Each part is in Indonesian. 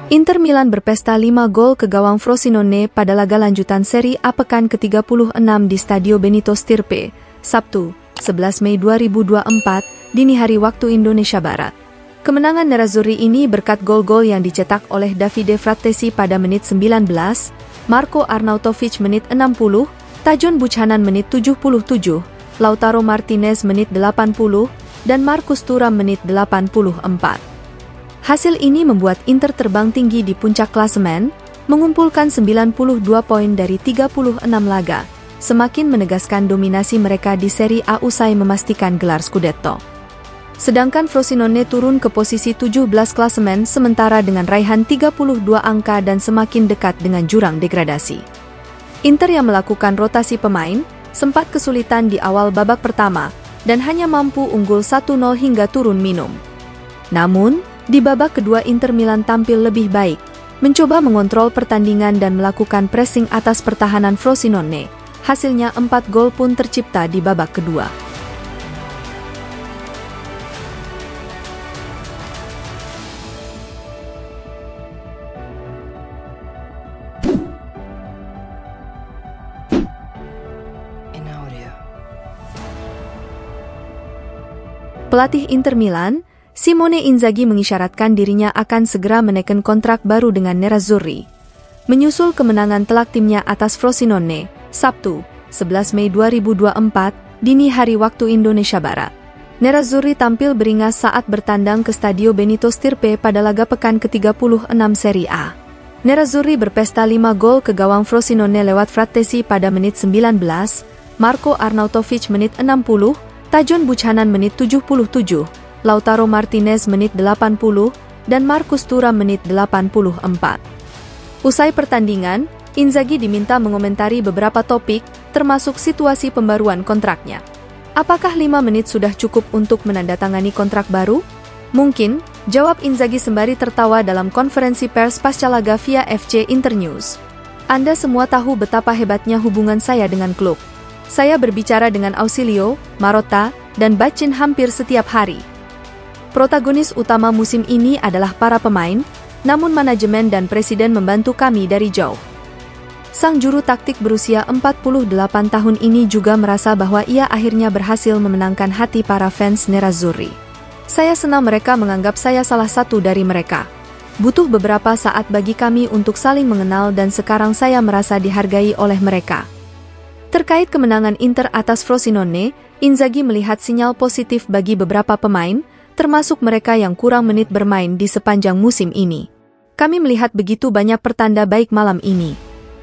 Inter Milan berpesta 5 gol ke gawang Frosinone pada laga lanjutan Serie A pekan ke-36 di Stadio Benito Stirpe, Sabtu, 11 Mei 2024, dini hari waktu Indonesia Barat. Kemenangan Nerazzurri ini berkat gol-gol yang dicetak oleh Davide Frattesi pada menit 19, Marco Arnautovic menit 60, Tajon Buchanan menit 77, Lautaro Martinez menit 80, dan Marcus Thuram menit 84. Hasil ini membuat Inter terbang tinggi di puncak klasemen, mengumpulkan 92 poin dari 36 laga, semakin menegaskan dominasi mereka di Serie A usai memastikan gelar Scudetto. Sedangkan Frosinone turun ke posisi 17 klasemen sementara dengan raihan 32 angka dan semakin dekat dengan jurang degradasi. Inter yang melakukan rotasi pemain, sempat kesulitan di awal babak pertama, dan hanya mampu unggul 1-0 hingga turun minum. Namun, di babak kedua Inter Milan tampil lebih baik, mencoba mengontrol pertandingan dan melakukan pressing atas pertahanan Frosinone. Hasilnya 4 gol pun tercipta di babak kedua. Pelatih Inter Milan, Simone Inzaghi mengisyaratkan dirinya akan segera menekan kontrak baru dengan Nerazzurri. Menyusul kemenangan telak timnya atas Frosinone, Sabtu, 11 Mei 2024, dini hari waktu Indonesia Barat. Nerazzurri tampil beringas saat bertandang ke Stadio Benito Stirpe pada laga pekan ke-36 Serie A. Nerazzurri berpesta 5 gol ke gawang Frosinone lewat Frattesi pada menit 19, Marco Arnautovic menit 60, Tajon Buchanan menit 77, Lautaro Martinez menit 80, dan Marcus Thuram menit 84. Usai pertandingan, Inzaghi diminta mengomentari beberapa topik, termasuk situasi pembaruan kontraknya. Apakah 5 menit sudah cukup untuk menandatangani kontrak baru? Mungkin, jawab Inzaghi sembari tertawa dalam konferensi pers pasca laga via FC Internews. Anda semua tahu betapa hebatnya hubungan saya dengan klub. Saya berbicara dengan Ausilio, Marotta, dan Bacin hampir setiap hari. Protagonis utama musim ini adalah para pemain, namun manajemen dan presiden membantu kami dari jauh. Sang juru taktik berusia 48 tahun ini juga merasa bahwa ia akhirnya berhasil memenangkan hati para fans Nerazzurri. Saya senang mereka menganggap saya salah satu dari mereka. Butuh beberapa saat bagi kami untuk saling mengenal dan sekarang saya merasa dihargai oleh mereka. Terkait kemenangan Inter atas Frosinone, Inzaghi melihat sinyal positif bagi beberapa pemain, termasuk mereka yang kurang menit bermain di sepanjang musim ini. Kami melihat begitu banyak pertanda baik malam ini.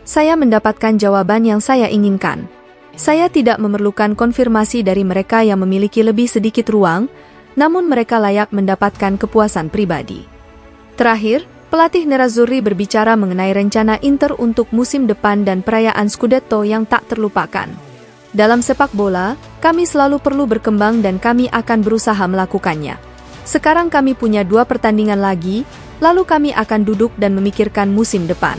Saya mendapatkan jawaban yang saya inginkan. Saya tidak memerlukan konfirmasi dari mereka yang memiliki lebih sedikit ruang, namun mereka layak mendapatkan kepuasan pribadi. Terakhir, pelatih Nerazzurri berbicara mengenai rencana Inter untuk musim depan dan perayaan Scudetto yang tak terlupakan. Dalam sepak bola, kami selalu perlu berkembang dan kami akan berusaha melakukannya. Sekarang kami punya 2 pertandingan lagi, lalu kami akan duduk dan memikirkan musim depan.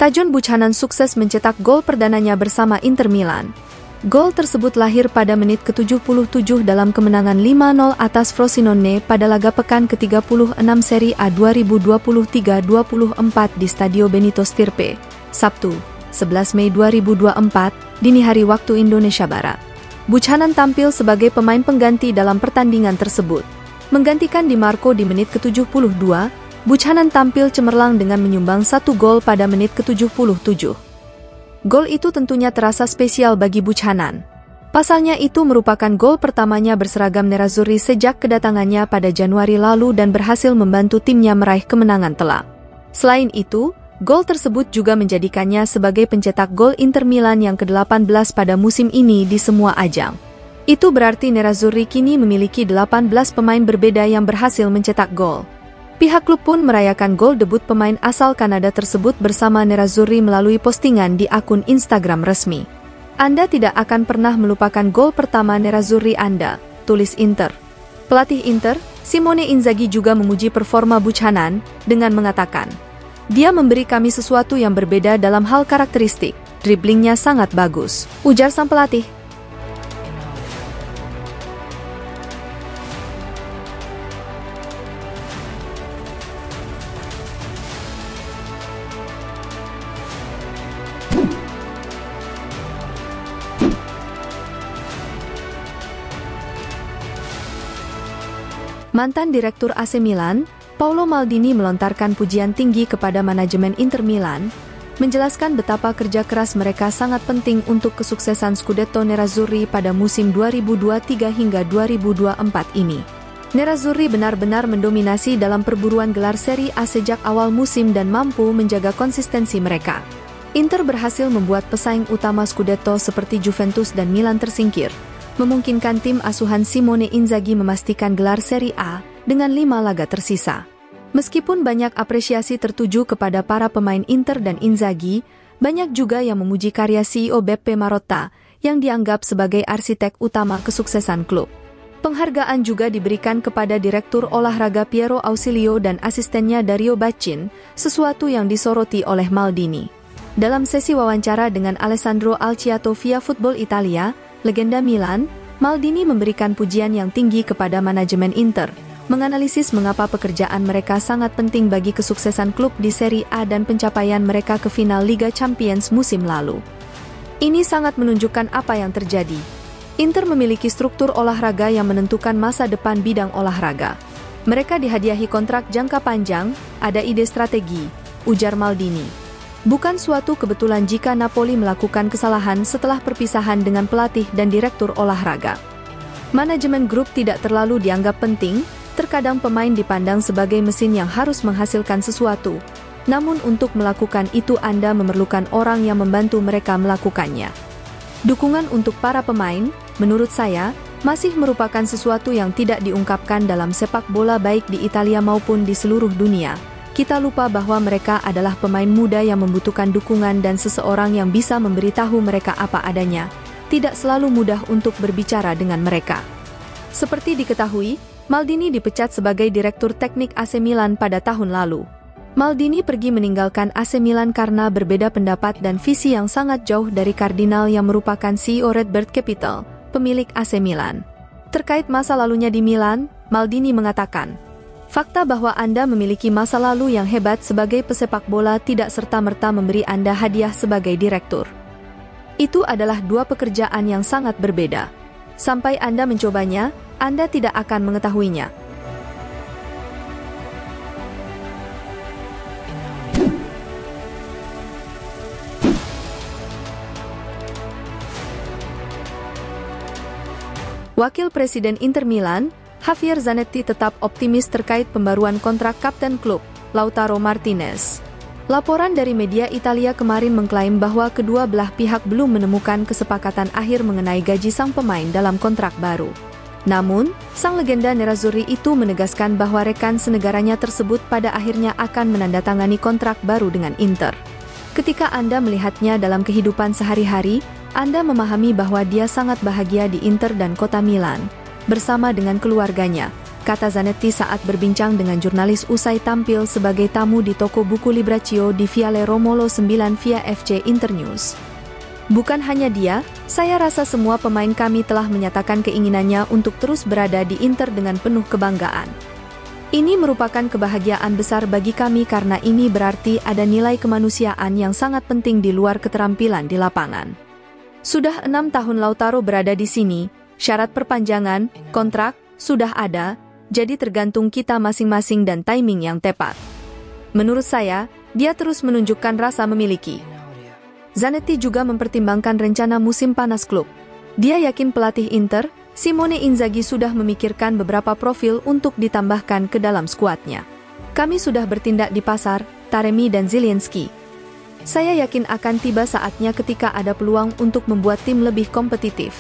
Tajon Buchanan sukses mencetak gol perdananya bersama Inter Milan. Gol tersebut lahir pada menit ke-77 dalam kemenangan 5-0 atas Frosinone pada laga pekan ke-36 Serie A 2023-24 di Stadio Benito Stirpe, Sabtu, 11 Mei 2024, dini hari waktu Indonesia Barat. Buchanan tampil sebagai pemain pengganti dalam pertandingan tersebut. Menggantikan Di Marco di menit ke-72, Buchanan tampil cemerlang dengan menyumbang 1 gol pada menit ke-77. Gol itu tentunya terasa spesial bagi Buchanan. Pasalnya itu merupakan gol pertamanya berseragam Nerazzurri sejak kedatangannya pada Januari lalu dan berhasil membantu timnya meraih kemenangan telak. Selain itu, gol tersebut juga menjadikannya sebagai pencetak gol Inter Milan yang ke-18 pada musim ini di semua ajang. Itu berarti Nerazzurri kini memiliki 18 pemain berbeda yang berhasil mencetak gol. Pihak klub pun merayakan gol debut pemain asal Kanada tersebut bersama Nerazzurri melalui postingan di akun Instagram resmi. Anda tidak akan pernah melupakan gol pertama Nerazzurri Anda, tulis Inter. Pelatih Inter, Simone Inzaghi juga memuji performa Buchanan dengan mengatakan, "Dia memberi kami sesuatu yang berbeda dalam hal karakteristik, driblingnya sangat bagus," ujar sang pelatih. Mantan Direktur AC Milan, Paolo Maldini melontarkan pujian tinggi kepada manajemen Inter Milan, menjelaskan betapa kerja keras mereka sangat penting untuk kesuksesan Scudetto Nerazzurri pada musim 2023 hingga 2024 ini. Nerazzurri benar-benar mendominasi dalam perburuan gelar Serie A sejak awal musim dan mampu menjaga konsistensi mereka. Inter berhasil membuat pesaing utama Scudetto seperti Juventus dan Milan tersingkir, memungkinkan tim asuhan Simone Inzaghi memastikan gelar Serie A dengan 5 laga tersisa. Meskipun banyak apresiasi tertuju kepada para pemain Inter dan Inzaghi, banyak juga yang memuji karya CEO Beppe Marotta, yang dianggap sebagai arsitek utama kesuksesan klub. Penghargaan juga diberikan kepada Direktur Olahraga Piero Ausilio dan asistennya Dario Baccin, sesuatu yang disoroti oleh Maldini. Dalam sesi wawancara dengan Alessandro Alciato via Football Italia, legenda Milan, Maldini memberikan pujian yang tinggi kepada manajemen Inter, menganalisis mengapa pekerjaan mereka sangat penting bagi kesuksesan klub di Serie A dan pencapaian mereka ke final Liga Champions musim lalu. Ini sangat menunjukkan apa yang terjadi. Inter memiliki struktur olahraga yang menentukan masa depan bidang olahraga. Mereka dihadiahi kontrak jangka panjang, ada ide strategi, ujar Maldini. Bukan suatu kebetulan jika Napoli melakukan kesalahan setelah perpisahan dengan pelatih dan direktur olahraga. Manajemen grup tidak terlalu dianggap penting, terkadang pemain dipandang sebagai mesin yang harus menghasilkan sesuatu. Namun untuk melakukan itu Anda memerlukan orang yang membantu mereka melakukannya. Dukungan untuk para pemain, menurut saya, masih merupakan sesuatu yang tidak diungkapkan dalam sepak bola baik di Italia maupun di seluruh dunia. Kita lupa bahwa mereka adalah pemain muda yang membutuhkan dukungan dan seseorang yang bisa memberitahu mereka apa adanya. Tidak selalu mudah untuk berbicara dengan mereka. Seperti diketahui, Maldini dipecat sebagai Direktur Teknik AC Milan pada tahun lalu. Maldini pergi meninggalkan AC Milan karena berbeda pendapat dan visi yang sangat jauh dari Kardinal yang merupakan CEO Redbird Capital, pemilik AC Milan. Terkait masa lalunya di Milan, Maldini mengatakan, "Fakta bahwa Anda memiliki masa lalu yang hebat sebagai pesepak bola tidak serta-merta memberi Anda hadiah sebagai direktur. Itu adalah dua pekerjaan yang sangat berbeda. Sampai Anda mencobanya, Anda tidak akan mengetahuinya." Wakil Presiden Inter Milan, Javier Zanetti tetap optimis terkait pembaruan kontrak kapten klub, Lautaro Martinez. Laporan dari media Italia kemarin mengklaim bahwa kedua belah pihak belum menemukan kesepakatan akhir mengenai gaji sang pemain dalam kontrak baru. Namun, sang legenda Nerazzurri itu menegaskan bahwa rekan senegaranya tersebut pada akhirnya akan menandatangani kontrak baru dengan Inter. Ketika Anda melihatnya dalam kehidupan sehari-hari, Anda memahami bahwa dia sangat bahagia di Inter dan kota Milan, bersama dengan keluarganya, kata Zanetti saat berbincang dengan jurnalis usai tampil sebagai tamu di toko buku Libraccio di Viale Romolo 9 via FC Internews. "Bukan hanya dia, saya rasa semua pemain kami telah menyatakan keinginannya untuk terus berada di Inter dengan penuh kebanggaan. Ini merupakan kebahagiaan besar bagi kami karena ini berarti ada nilai kemanusiaan yang sangat penting di luar keterampilan di lapangan." Sudah 6 tahun Lautaro berada di sini. Syarat perpanjangan kontrak sudah ada, jadi tergantung kita masing-masing dan timing yang tepat. Menurut saya, dia terus menunjukkan rasa memiliki. Zanetti juga mempertimbangkan rencana musim panas klub. Dia yakin pelatih Inter, Simone Inzaghi sudah memikirkan beberapa profil untuk ditambahkan ke dalam skuadnya. "Kami sudah bertindak di pasar, Taremi dan Zielinski. Saya yakin akan tiba saatnya ketika ada peluang untuk membuat tim lebih kompetitif.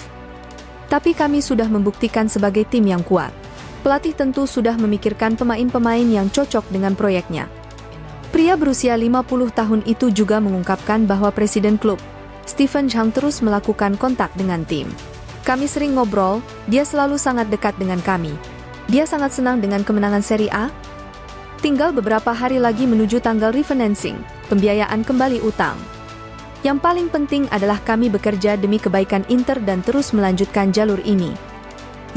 Tapi kami sudah membuktikan sebagai tim yang kuat. Pelatih tentu sudah memikirkan pemain-pemain yang cocok dengan proyeknya." Pria berusia 50 tahun itu juga mengungkapkan bahwa presiden klub, Stephen Zhang, terus melakukan kontak dengan tim. "Kami sering ngobrol, dia selalu sangat dekat dengan kami. Dia sangat senang dengan kemenangan Serie A. Tinggal beberapa hari lagi menuju tanggal refinancing, pembiayaan kembali utang. Yang paling penting adalah kami bekerja demi kebaikan Inter dan terus melanjutkan jalur ini.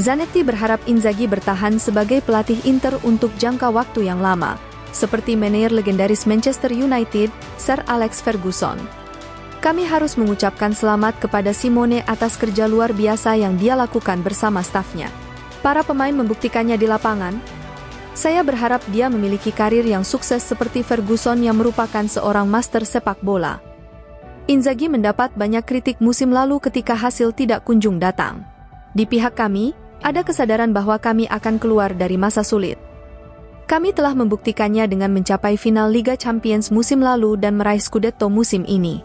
Zanetti berharap Inzaghi bertahan sebagai pelatih Inter untuk jangka waktu yang lama, seperti manajer legendaris Manchester United, Sir Alex Ferguson. Kami harus mengucapkan selamat kepada Simone atas kerja luar biasa yang dia lakukan bersama stafnya. Para pemain membuktikannya di lapangan. Saya berharap dia memiliki karir yang sukses seperti Ferguson yang merupakan seorang master sepak bola. Inzaghi mendapat banyak kritik musim lalu ketika hasil tidak kunjung datang. Di pihak kami, ada kesadaran bahwa kami akan keluar dari masa sulit. Kami telah membuktikannya dengan mencapai final Liga Champions musim lalu dan meraih Scudetto musim ini.